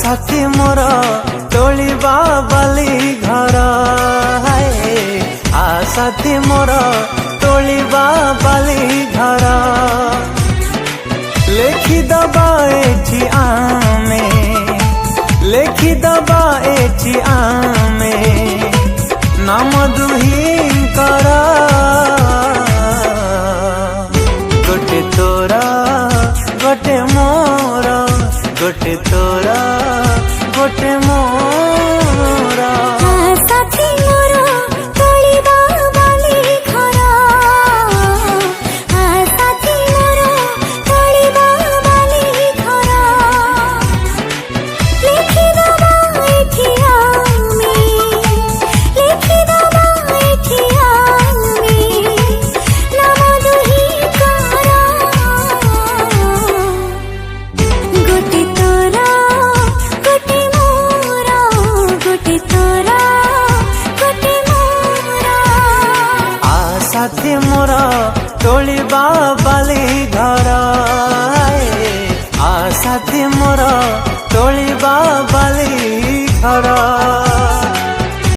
साथी मोर तोलिबा बाली घर आ साथी मोर तोलिबा बाली घर लेखिदबा एठी आमे लेखिदबा एठी आमे नाम दुहींकर गोटे तोरा गोटे मोरा गोटे तोरा गोटे मोरा साथी मोर तोलिबा बाली घर साथी मोर तोलिबा बाली घर लेखिदबा एठी आमे लेखिदबा एठी आमे नाम दुहींकर गोटे तोरा गोटे मोरा गोटे तोरा गोटे मोरा आ साथी मोर तोलिबा बाली घर आ साथी मोर तोलिबा बाली घर।